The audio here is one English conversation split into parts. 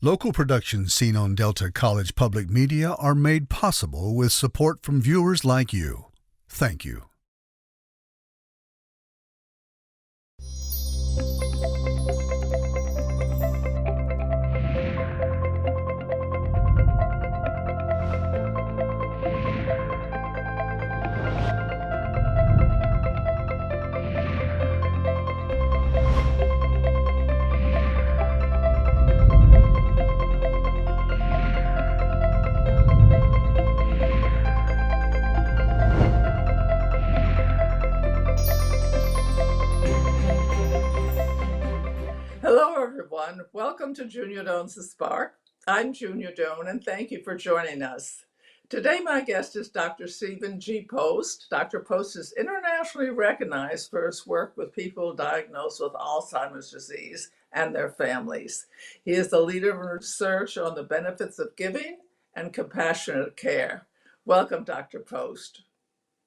Local productions seen on Delta College Public Media are made possible with support from viewers like you. Thank you. Hello, everyone. Welcome to Junia Doan's The Spark. I'm Junia Doan, and thank you for joining us. Today, my guest is Dr. Stephen G. Post. Dr. Post is internationally recognized for his work with people diagnosed with Alzheimer's disease and their families. He is the leader of research on the benefits of giving and compassionate care. Welcome, Dr. Post.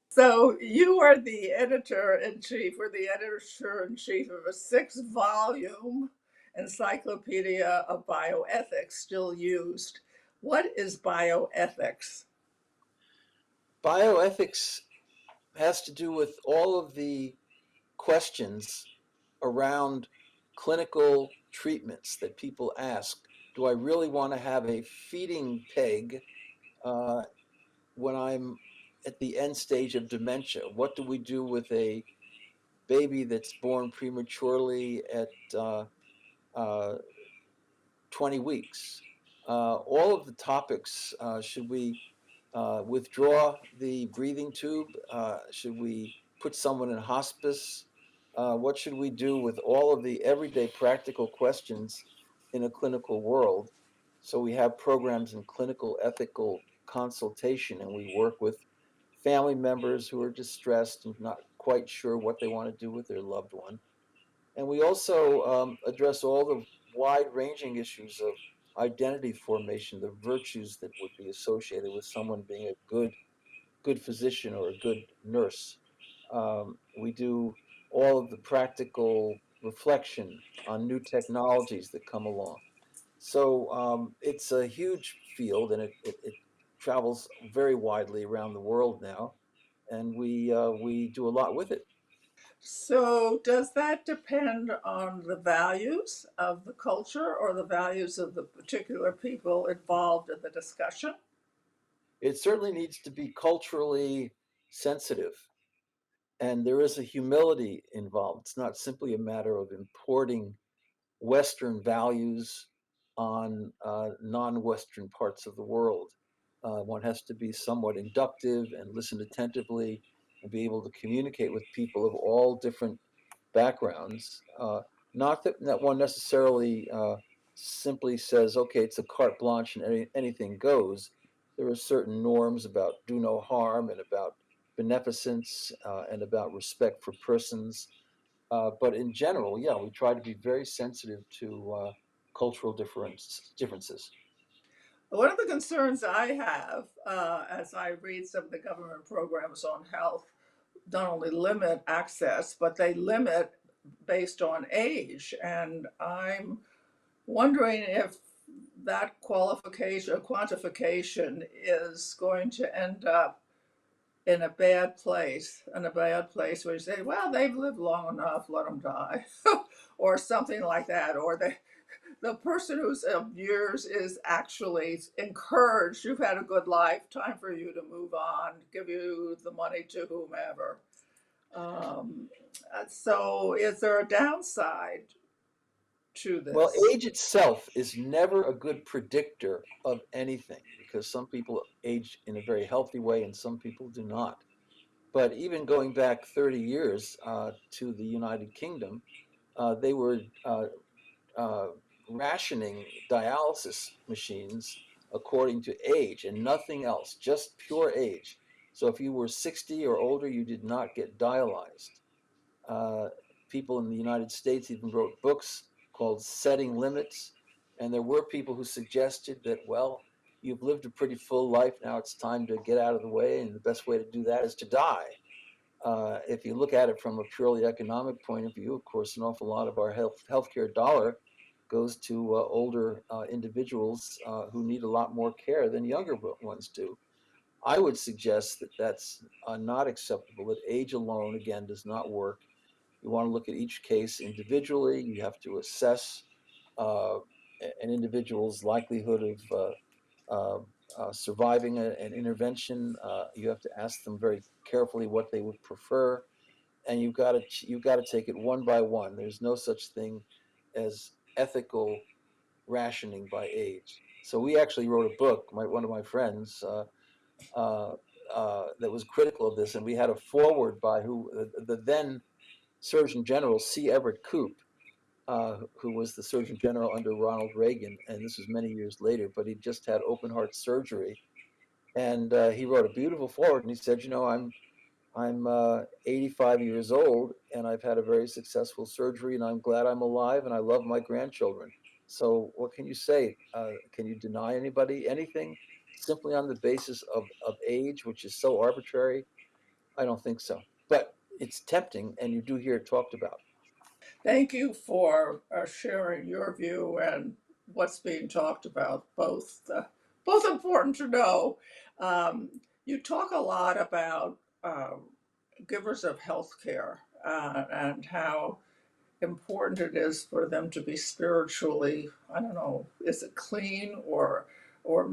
So you are the editor-in-chief or the editor-in-chief of a 6-volume encyclopedia of bioethics still used. What is bioethics? Bioethics has to do with all of the questions around clinical treatments that people ask. Do I really want to have a feeding peg when I'm at the end stage of dementia? What do we do with a baby that's born prematurely at 20 weeks? All of the topics, should we withdraw the breathing tube? Should we put someone in hospice? What should we do with all of the everyday practical questions in a clinical world? So we have programs in clinical ethical consultation, and we work with family members who are distressed and not quite sure what they want to do with their loved one. And we also address all the wide-ranging issues of identity formation, the virtues that would be associated with someone being a good physician or a good nurse. We do all of the practical reflection on new technologies that come along. So it's a huge field, and it travels very widely around the world now, and we do a lot with it. So does that depend on the values of the culture or the values of the particular people involved in the discussion? It certainly needs to be culturally sensitive, and there is a humility involved. It's not simply a matter of importing Western values on non-Western parts of the world. One has to be somewhat inductive and listen attentively and be able to communicate with people of all different backgrounds. Not that one necessarily simply says, okay, it's a carte blanche and anything goes. There are certain norms about do no harm and about beneficence and about respect for persons. But in general, yeah, we try to be very sensitive to cultural differences. One of the concerns I have as I read some of the government programs on health not only limit access, but they limit based on age. And I'm wondering if that qualification or quantification is going to end up in a bad place where you say, well, they've lived long enough, let them die, or something like that, or the person who's of years is actually encouraged, you've had a good life, time for you to move on, give you the money to whomever. Um, so is there a downside to Well, this? age itself is never a good predictor of anything because some people age in a very healthy way and some people do not. But even going back 30 years to the United Kingdom, they were uh, rationing dialysis machines according to age and nothing else, just pure age. So if you were 60 or older, you did not get dialyzed. Uh, People in the United States even wrote books called Setting Limits. And there were people who suggested that, well, you've lived a pretty full life. Now it's time to get out of the way. And the best way to do that is to die. If you look at it from a purely economic point of view, of course, an awful lot of our healthcare dollar goes to older individuals who need a lot more care than younger ones do. I would suggest that that's not acceptable, that age alone, again, does not work. You want to look at each case individually. You have to assess uh, an individual's likelihood of uh, surviving an intervention. You have to ask them very carefully what they would prefer, and you've got to take it one by one. There's no such thing as ethical rationing by age. So we actually wrote a book. One of my friends uh, that was critical of this, and we had a foreword by the then Surgeon General C. Everett Koop, who was the Surgeon General under Ronald Reagan, and this was many years later, but he just had open heart surgery, and he wrote a beautiful foreword, and he said, I'm 85 years old, and I've had a very successful surgery, and I'm glad I'm alive, and I love my grandchildren. So what can you say? Can you deny anybody anything simply on the basis of age, which is so arbitrary? I don't think so. But it's tempting, and you do hear it talked about. Thank you for sharing your view and what's being talked about. Both important to know. Um, you talk a lot about givers of healthcare and how important it is for them to be spiritually, I don't know, is it clean or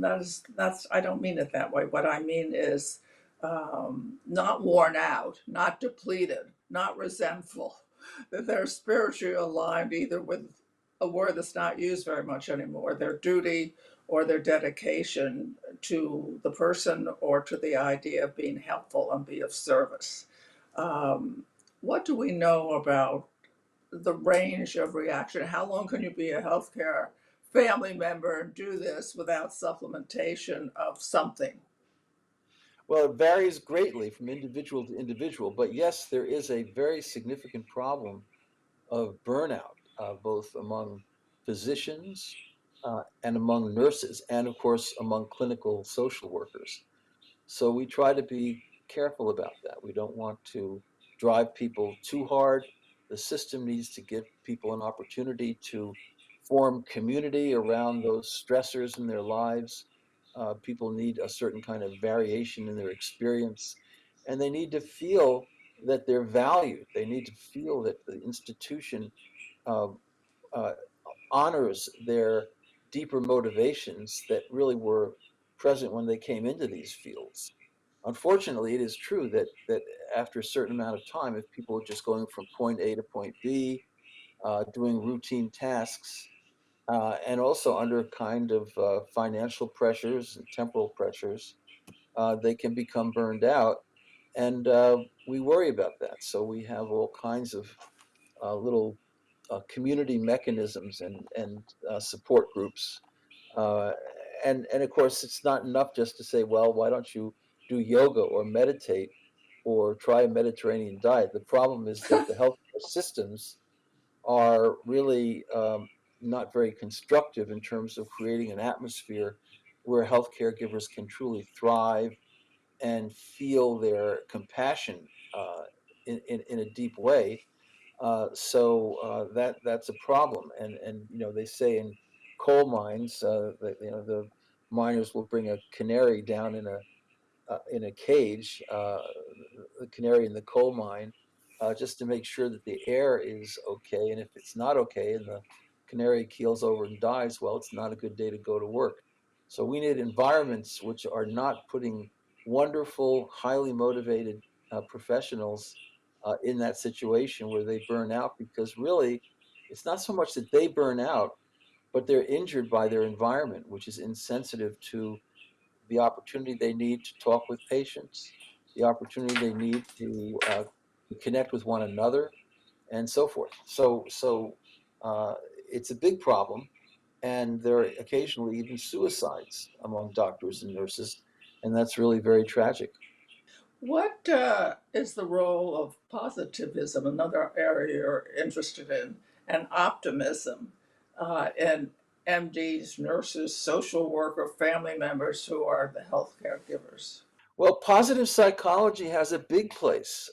that's I don't mean it that way. What I mean is not worn out, not depleted, not resentful, that they're spiritually aligned either with a word that's not used very much anymore, their duty or their dedication to the person or to the idea of being helpful and be of service. Um, what do we know about the range of reaction? How long can you be a healthcare family member and do this without supplementation of something? Well, it varies greatly from individual to individual, but yes, there is a very significant problem of burnout, both among physicians and among nurses, and of course among clinical social workers. So we try to be careful about that. We don't want to drive people too hard. The system needs to give people an opportunity to form community around those stressors in their lives. People need a certain kind of variation in their experience, and they need to feel that they're valued. They need to feel that the institution uh, uh, honors their deeper motivations that really were present when they came into these fields. Unfortunately, it is true that after a certain amount of time, if people are just going from point A to point B, doing routine tasks, and also under kind of financial pressures and temporal pressures, they can become burned out, and we worry about that. So we have all kinds of little community mechanisms and support groups. Uh, and of course, it's not enough just to say, well, why don't you do yoga or meditate or try a Mediterranean diet? The problem is that the healthcare systems are really not very constructive in terms of creating an atmosphere where healthcare givers can truly thrive and feel their compassion in a deep way. That's a problem, and they say in coal mines that the miners will bring a canary down in a cage, the canary in the coal mine, just to make sure that the air is okay. And if it's not okay and the canary keels over and dies, well, it's not a good day to go to work. So we need environments which are not putting wonderful, highly motivated professionals in that situation where they burn out, because really it's not so much that they burn out, but they're injured by their environment, which is insensitive to the opportunity they need to talk with patients, the opportunity they need to connect with one another, and so forth. So it's a big problem, and there are occasionally even suicides among doctors and nurses, and that's really very tragic. What is the role of positivism, another area you're interested in, and optimism in MDs, nurses, social worker, family members who are the healthcare givers? Well, positive psychology has a big place.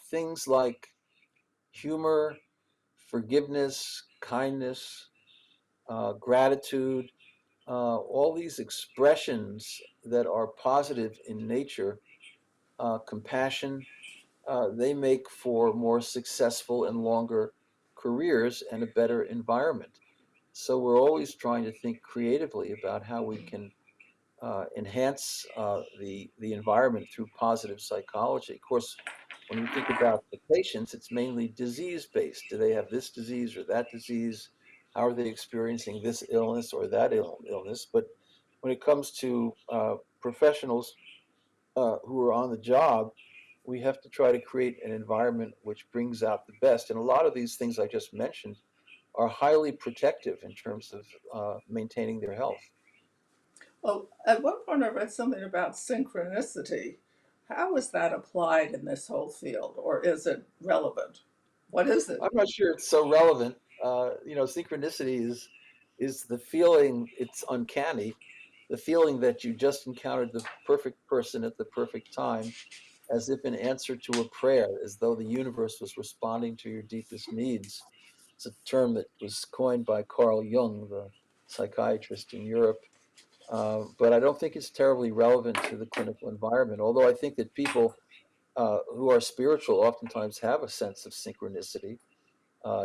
Things like humor, forgiveness, kindness. gratitude, all these expressions that are positive in nature, compassion, they make for more successful and longer careers and a better environment. So we're always trying to think creatively about how we can enhance the environment through positive psychology. Of course, when we think about the patients, it's mainly disease based. Do they have this disease or that disease? How are they experiencing this illness or that illness? But when it comes to professionals who are on the job, we have to try to create an environment which brings out the best. And a lot of these things I just mentioned are highly protective in terms of maintaining their health. Well, at one point I read something about synchronicity. How is that applied in this whole field, or is it relevant? What is it? I'm not sure it's so relevant. Synchronicity is the feeling. It's uncanny, the feeling that you just encountered the perfect person at the perfect time, as if in answer to a prayer, as though the universe was responding to your deepest needs. It's a term that was coined by Carl Jung, the psychiatrist in Europe. But I don't think it's terribly relevant to the clinical environment. Although I think that people who are spiritual oftentimes have a sense of synchronicity.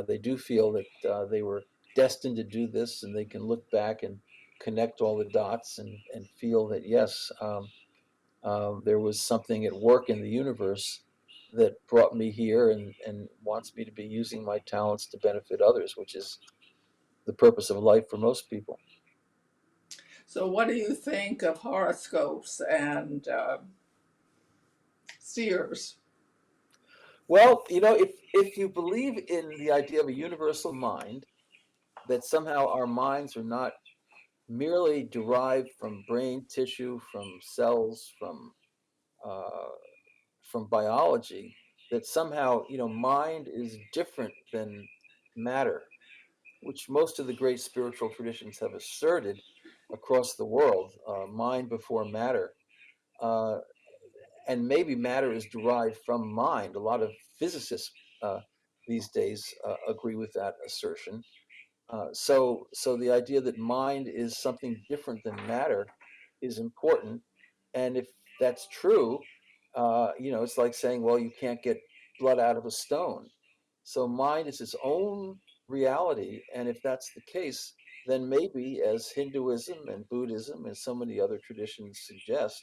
They do feel that they were destined to do this, and they can look back and connect all the dots and feel that, yes, there was something at work in the universe that brought me here and wants me to be using my talents to benefit others, which is the purpose of life for most people. So, what do you think of horoscopes and seers? Well, if you believe in the idea of a universal mind, that somehow our minds are not merely derived from brain tissue, from cells, uh, from biology, that somehow mind is different than matter, which most of the great spiritual traditions have asserted across the world, mind before matter. Uh, and maybe matter is derived from mind. A lot of physicists these days agree with that assertion. So the idea that mind is something different than matter is important. And if that's true, it's like saying, well, you can't get blood out of a stone. So mind is its own reality. And if that's the case, then maybe, as Hinduism and Buddhism and so many other traditions suggest,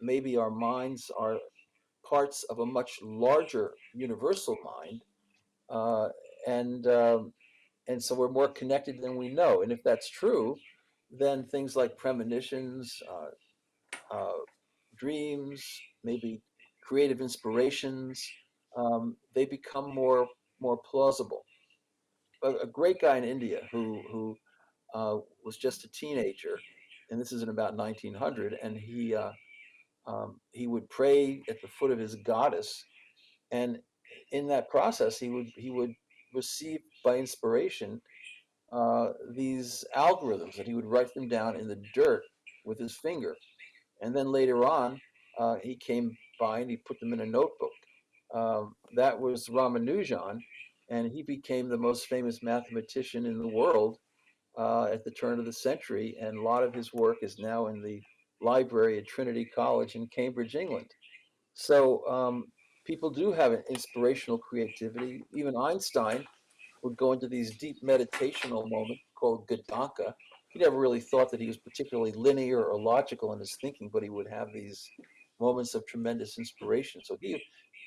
maybe our minds are parts of a much larger universal mind. Uh, and and so we're more connected than we know. And if that's true, then things like premonitions, dreams, maybe creative inspirations, they become more plausible. A great guy in India who was just a teenager, and this is in about 1900, and he would pray at the foot of his goddess, and in that process, he would receive by inspiration these algorithms, and he would write them down in the dirt with his finger. And then later on, he came by and he put them in a notebook. That was Ramanujan, and he became the most famous mathematician in the world at the turn of the century. And a lot of his work is now in the library at Trinity College in Cambridge, England. So people do have an inspirational creativity. Even Einstein would go into these deep meditational moments called Gadanka. He never really thought that he was particularly linear or logical in his thinking, but he would have these moments of tremendous inspiration. So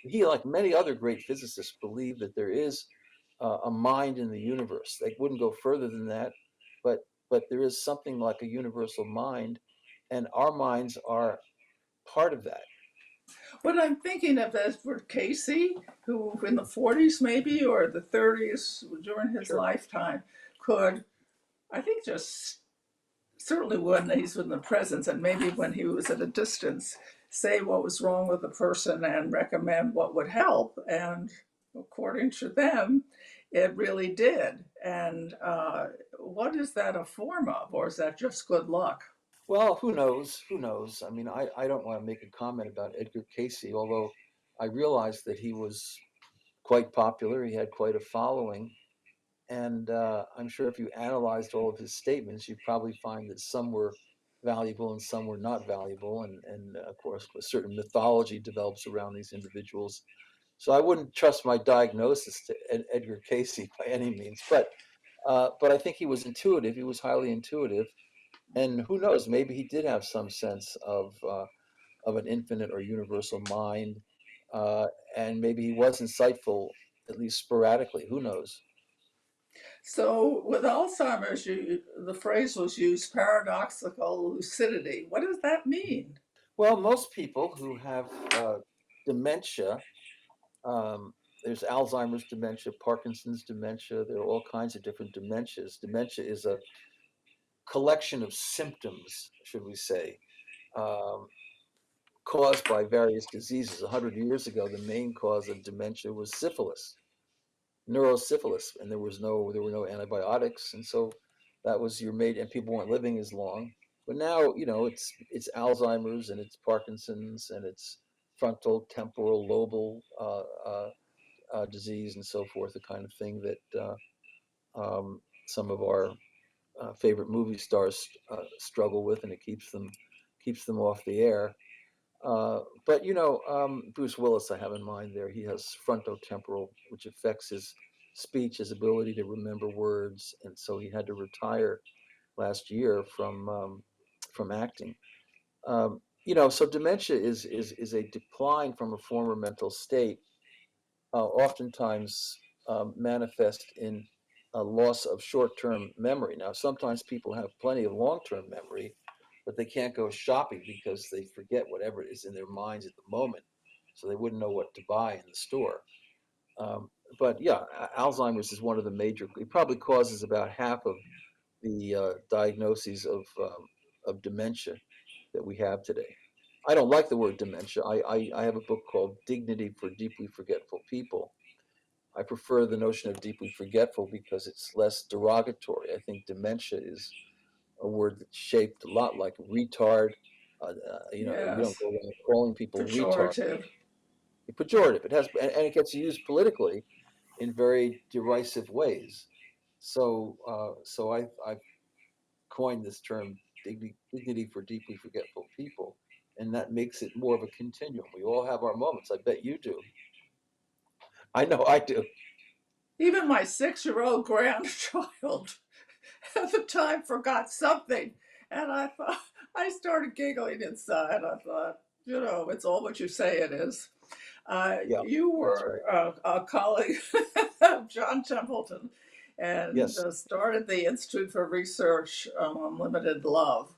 he, like many other great physicists, believed that there is a mind in the universe. They wouldn't go further than that, but there is something like a universal mind, and our minds are part of that. What I'm thinking of is for Casey, who in the 40s maybe or the 30s during his Sure. lifetime could, I think, just certainly when he's in the presence and maybe when he was at a distance, say what was wrong with the person and recommend what would help. And according to them, it really did. And what is that a form of, or is that just good luck? Well, who knows? Who knows? I mean, I don't want to make a comment about Edgar Casey, although I realized that he was quite popular. He had quite a following. And I'm sure if you analyzed all of his statements, you'd probably find that some were valuable and some were not valuable. And of course, a certain mythology develops around these individuals. So I wouldn't trust my diagnosis to Edgar Casey by any means, but I think he was intuitive. He was highly intuitive, and who knows? Maybe he did have some sense of an infinite or universal mind, uh, and maybe he was insightful, at least sporadically. Who knows? So with Alzheimer's, the phrase was used paradoxical lucidity. What does that mean? Well, most people who have dementia, um, there's Alzheimer's dementia, Parkinson's dementia, there are all kinds of different dementias. Dementia is a collection of symptoms, should we say, um, caused by various diseases. 100 years ago, the main cause of dementia was syphilis, neurosyphilis, and there were no antibiotics, and so that was your mate, and people weren't living as long. But now, it's Alzheimer's and it's Parkinson's and it's frontal temporal lobal disease and so forth, the kind of thing that some of our favorite movie stars struggle with, and it keeps them off the air. But Bruce Willis, I have in mind there. He has frontotemporal, which affects his speech, his ability to remember words, and so he had to retire last year from acting. So dementia is a decline from a former mental state, oftentimes manifest in a loss of short-term memory. Now, sometimes people have plenty of long-term memory, but they can't go shopping because they forget whatever is in their minds at the moment, so they wouldn't know what to buy in the store. Um, but yeah, Alzheimer's is one of the major. It probably causes about half of the diagnoses of dementia that we have today. I don't like the word dementia. I have a book called Dignity for Deeply Forgetful People. I prefer the notion of deeply forgetful because it's less derogatory. I think dementia is a word that's shaped a lot like retard. You don't Yes, go around calling people retard. pejorative. It's pejorative. It has, and it gets used politically in very derisive ways. So I've coined this term dignity for deeply forgetful people, and that makes it more of a continuum. We all have our moments. I bet you do. I know I do. Even my 6-year-old grandchild at the time forgot something. And I thought, I started giggling inside. I thought, it's all what you say it is. Yeah, You that's were right. a colleague of John Templeton and Yes. started the Institute for Research on Unlimited Love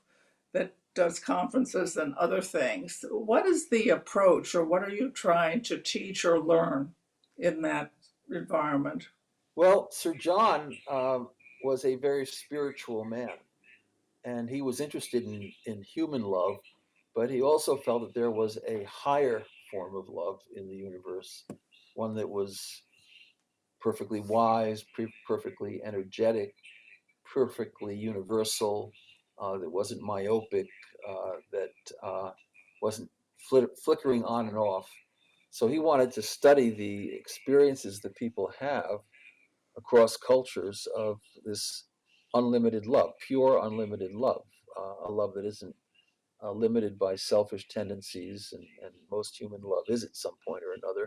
that does conferences and other things. What is the approach, or what are you trying to teach or learn in that environment? Well, Sir John was a very spiritual man, and he was interested in human love, but he also felt that there was a higher form of love in the universe, one that was perfectly wise, perfectly energetic, perfectly universal, that wasn't myopic, that wasn't flickering on and off. So he wanted to study the experiences that people have across cultures of this unlimited love, pure unlimited love, a love that isn't limited by selfish tendencies, and most human love is at some point or another.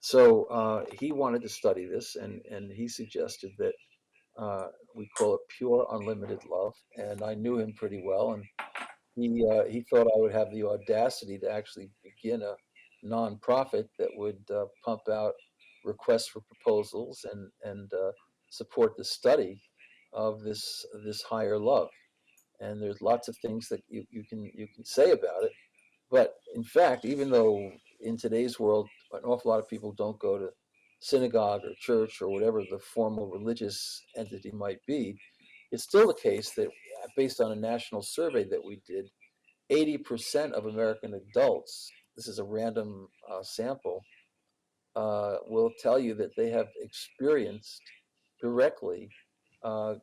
So he wanted to study this, and he suggested that we call it pure unlimited love. And I knew him pretty well, and he thought I would have the audacity to actually begin a nonprofit that would pump out requests for proposals and support the study of this higher love. And there's lots of things that you can say about it, but in fact, even though in today's world an awful lot of people don't go to synagogue or church or whatever the formal religious entity might be, it's still the case that, based on a national survey that we did, 80% of American adults, this is a random sample, will tell you that they have experienced directly uh,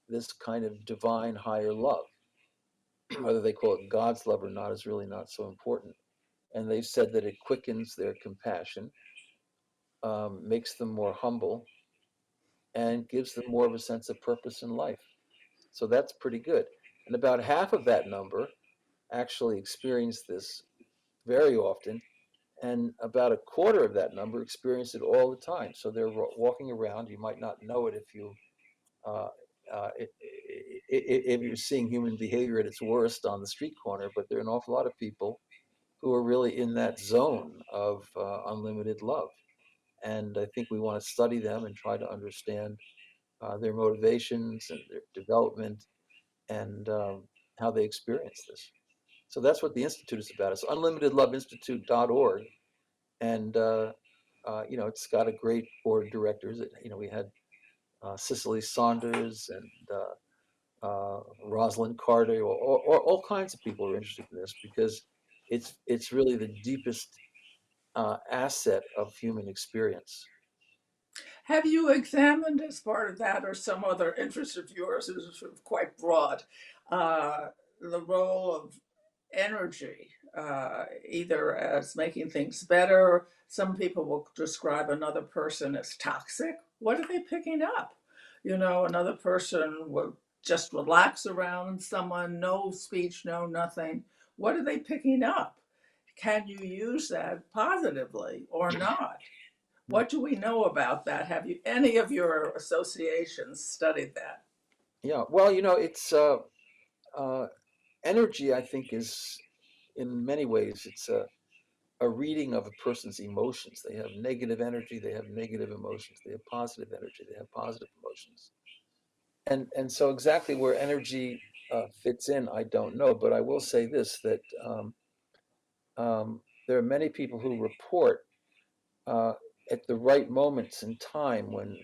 this kind of divine higher love. Whether they call it God's love or not is really not so important. And they've said that it quickens their compassion, makes them more humble, and gives them more of a sense of purpose in life. So that's pretty good. And about half of that number actually experience this very often, and about a quarter of that number experience it all the time. So they're walking around. You might not know it if you uh, if you're seeing human behavior at its worst on the street corner, but there are an awful lot of people who are really in that zone of unlimited love. And I think we want to study them and try to understand their motivations and their development and how they experience this. So that's what the Institute is about. It's unlimitedloveinstitute.org. And, it's got a great board of directors. We had Cicely Saunders and Rosalind Carter, or all kinds of people are interested in this because it's really the deepest asset of human experience. Have you examined, as part of that or some other interest of yours, is sort of quite broad, uh, the role of energy, either as making things better? Some people will describe another person as toxic. What are they picking up? Another person will just relax around someone, no speech, no nothing. What are they picking up? Can you use that positively or not? What do we know about that? Have you any of your associations studied that? Yeah, well, it's uh, energy. I think is in many ways a reading of a person's emotions. They have negative energy, they have negative emotions. They have positive energy, they have positive emotions. And so exactly where energy fits in, I don't know. But I will say this, that there are many people who report uh, at the right moments in time when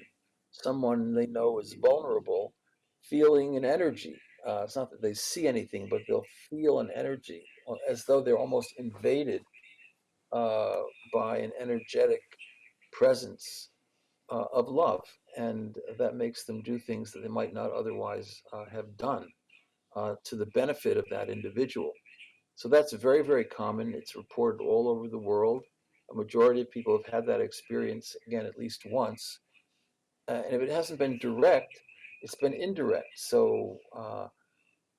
someone they know is vulnerable, feeling an energy. It's not that they see anything, but they'll feel an energy as though they're almost invaded uh, by an energetic presence of love. And that makes them do things that they might not otherwise have done to the benefit of that individual. So that's very, very common. It's reported all over the world. A majority of people have had that experience, again, at least once. And if it hasn't been direct, it's been indirect. So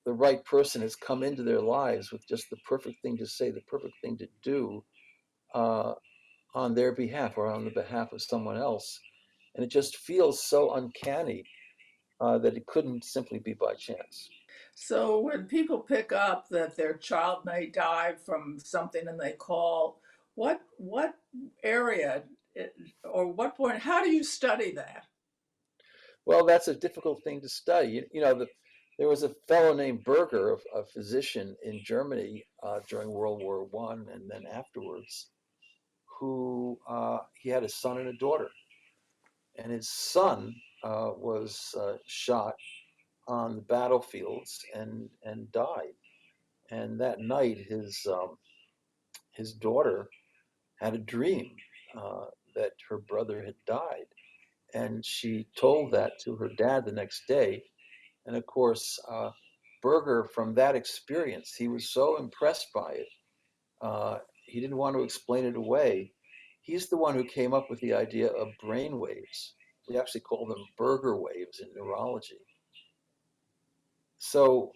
the right person has come into their lives with just the perfect thing to say, the perfect thing to do uh, on their behalf or on the behalf of someone else. And it just feels so uncanny that it couldn't simply be by chance. So when people pick up that their child may die from something and they call, what area or what point? How do you study that? Well, that's a difficult thing to study. There was a fellow named Berger, a physician in Germany during World War One and then afterwards, who he had a son and a daughter, and his son was shot on the battlefields and died. And that night, his daughter had a dream uh, that her brother had died, and she told that to her dad the next day. And of course, Berger, from that experience, he was so impressed by it, he didn't want to explain it away. He's the one who came up with the idea of brain waves. We actually call them Berger waves in neurology. So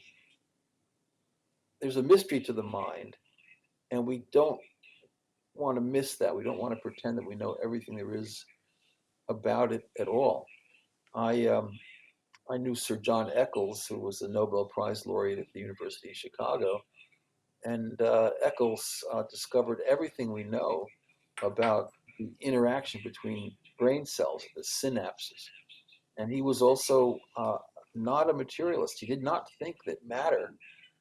there's a mystery to the mind, and we don't want to miss that. We don't want to pretend that we know everything there is about it at all. I I knew Sir John Eccles, who was a Nobel Prize laureate at the University of Chicago, and Eccles discovered everything we know about the interaction between brain cells, the synapses. And he was also not a materialist. He did not think that matter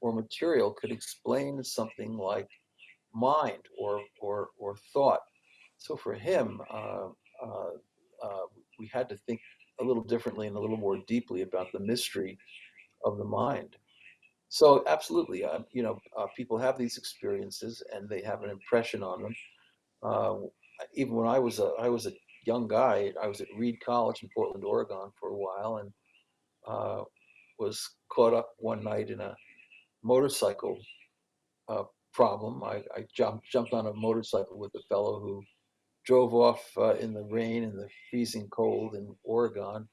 or material could explain something like mind or thought. So for him, uh, uh, we had to think a little differently and a little more deeply about the mystery of the mind. So absolutely, people have these experiences and they have an impression on them. Uh, Even when I was a young guy, I was at Reed College in Portland, Oregon, for a while, and uh, was caught up one night in a motorcycle uh, problem. I jumped on a motorcycle with a fellow who drove off in the rain and the freezing cold in Oregon.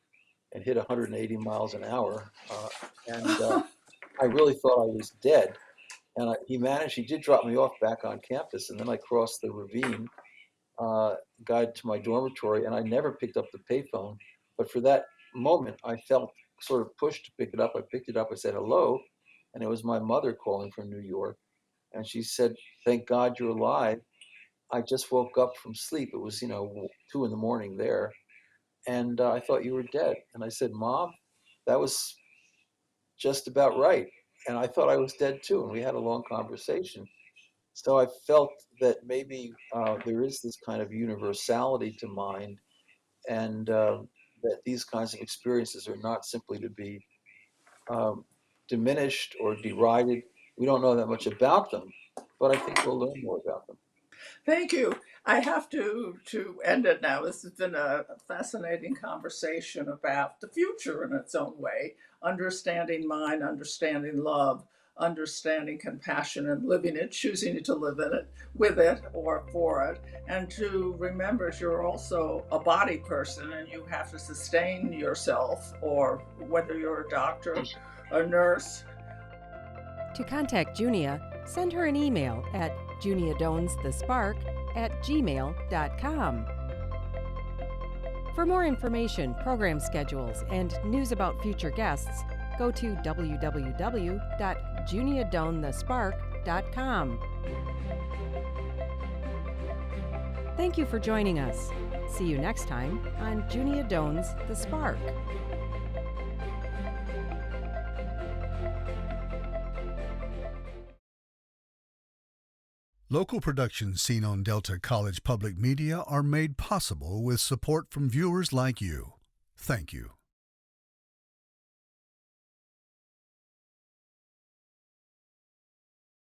and hit 180 miles an hour. And I really thought I was dead. And he did drop me off back on campus. And then I crossed the ravine, got to my dormitory, and I never picked up the payphone. But for that moment, I felt sort of pushed to pick it up. I picked it up. I said, hello. And it was my mother calling from New York. And she said, thank God you're alive. I just woke up from sleep. It was, 2 in the morning there. And I thought you were dead. And I said, Mom, that was just about right. And I thought I was dead too. And we had a long conversation. So I felt that maybe there is this kind of universality to mind, and that these kinds of experiences are not simply to be um, diminished or derided. We don't know that much about them, but I think we'll learn more about them. Thank you. I have to end it now. This has been a fascinating conversation about the future in its own way, understanding mind, understanding love, understanding compassion and living it, choosing to live in it, with it, or for it. And to remember you're also a body person and you have to sustain yourself, or whether you're a doctor, a nurse. To contact Junia, send her an email at juniadonsthespark@gmail.com. For more information, program schedules, and news about future guests, go to www.juniadonthespark.com. Thank you for joining us. See you next time on Junia Doan's The Spark. Local productions seen on Delta College Public Media are made possible with support from viewers like you. Thank you.